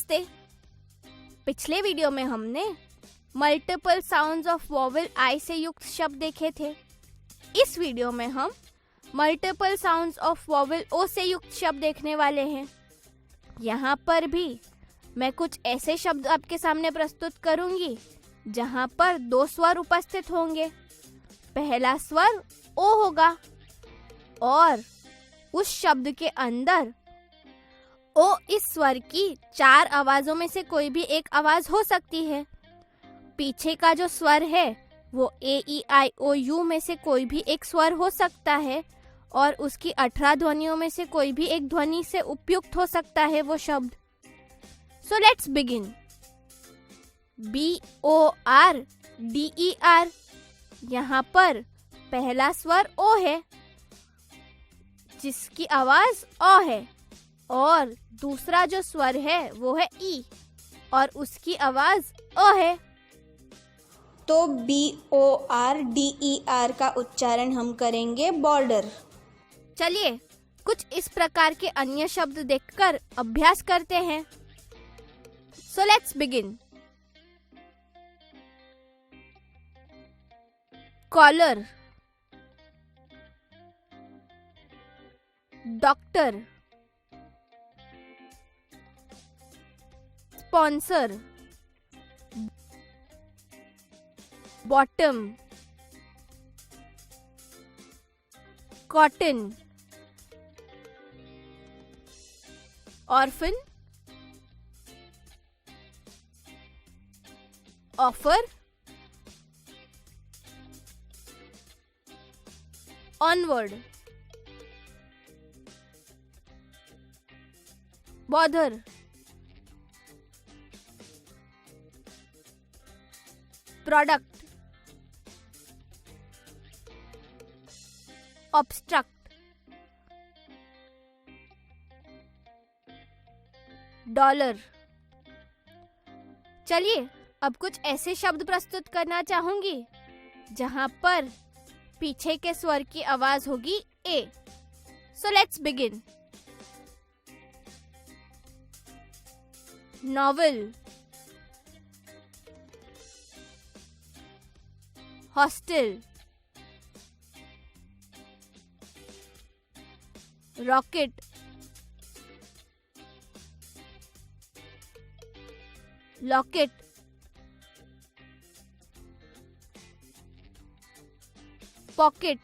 नमस्ते। पिछले वीडियो में हमने मल्टीपल साउंड्स ऑफ वोवेल आई से युक्त शब्द देखे थे। इस वीडियो में हम मल्टीपल साउंड्स ऑफ वोवेल ओ से युक्त शब्द देखने वाले हैं। यहाँ पर भी मैं कुछ ऐसे शब्द आपके सामने प्रस्तुत करूंगी जहाँ पर दो स्वर उपस्थित होंगे। पहला स्वर ओ होगा और उस शब्द के अंदर ओ इस स्वर की 4 आवाजों में से कोई भी एक आवाज हो सकती है। पीछे का जो स्वर है वो ए ई आई ओ यू में से कोई भी एक स्वर हो सकता है और उसकी 18 ध्वनियों में से कोई भी एक ध्वनि से उपयुक्त हो सकता है वो शब्द। सो लेट्स बिगिन। BORDER, यहाँ पर पहला स्वर ओ है जिसकी आवाज ओ है और दूसरा जो स्वर है वो है ई और उसकी आवाज ओ है। तो BORDER का उच्चारण हम करेंगे बॉर्डर। चलिए कुछ इस प्रकार के अन्य शब्द देखकर अभ्यास करते हैं। So let's begin. Collar, doctor, sponsor, bottom, cotton, orphan, offer, onward, bother, product, obstruct, dollar. चलिए अब कुछ ऐसे शब्द प्रस्तुत करना चाहूंगी जहां पर पीछे के स्वर की आवाज होगी ए। So let's begin. Novel, hostel, rocket, locket, pocket.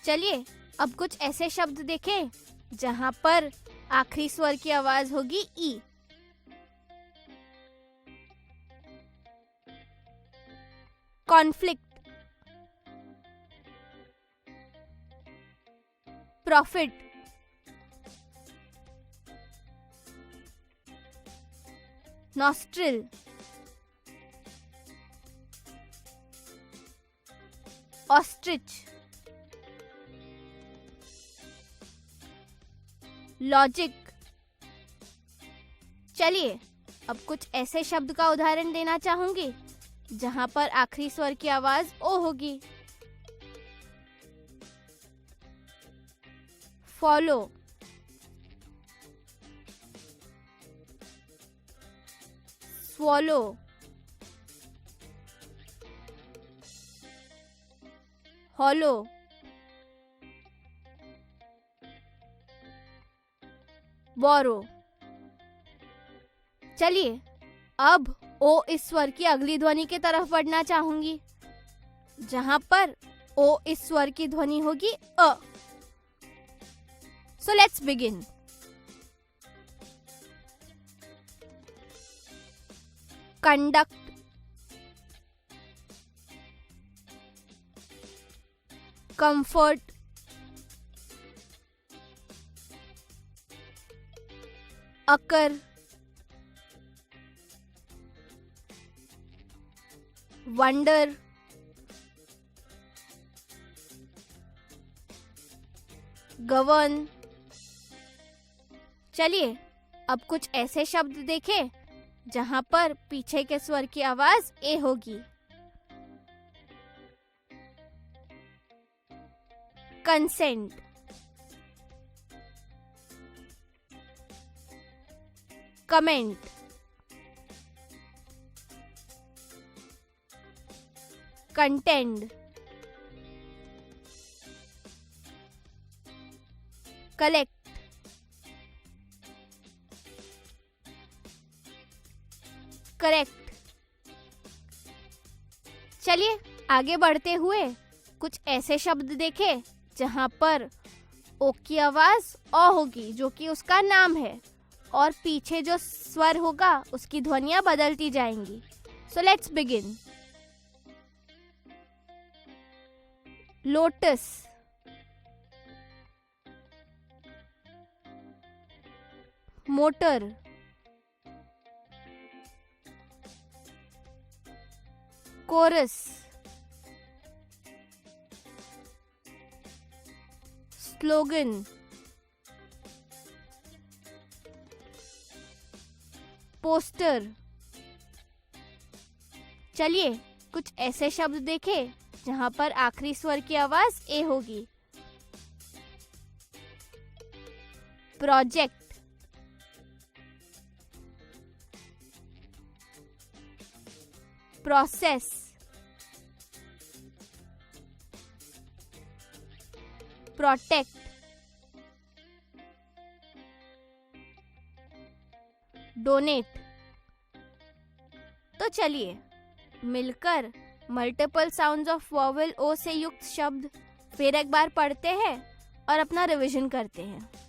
चलिए अब कुछ ऐसे शब्द देखें जहां पर आखिरी स्वर की आवाज होगी ई। Conflict, profit, nostril, ostrich, logic. चलिए अब कुछ ऐसे शब्द का उदाहरण देना चाहूंगी जहां पर आखिरी स्वर की आवाज ओ होगी। फॉलो, स्वॉलो, हॉलो, बोरो। चलिए अब ओ इस स्वर की अगली ध्वनि की तरफ बढ़ना चाहूंगी जहां पर ओ इस स्वर की ध्वनि होगी अ। So let's begin. Conduct, comfort, occur, wonder, govern. चलिए अब कुछ ऐसे शब्द देखें जहां पर पीछे के स्वर की आवाज ए होगी। Consent, comment, content, collect, correct. चलिए आगे बढ़ते हुए कुछ ऐसे शब्द देखें जहां पर ओ की आवाज ओ होगी, जो कि उसका नाम है, और पीछे जो स्वर होगा उसकी ध्वनियां बदलती जाएंगी। So let's begin. Lotus, motor, chorus, slogan, poster. चलिए कुछ ऐसे शब्द देखें जहां पर आखिरी स्वर की आवाज ए होगी। Project, process, protect, donate. तो चलिए मिलकर मल्टीपल साउंड्स ऑफ वॉवेल ओ से युक्त शब्द फिर एक बार पढ़ते हैं और अपना रिवीजन करते हैं।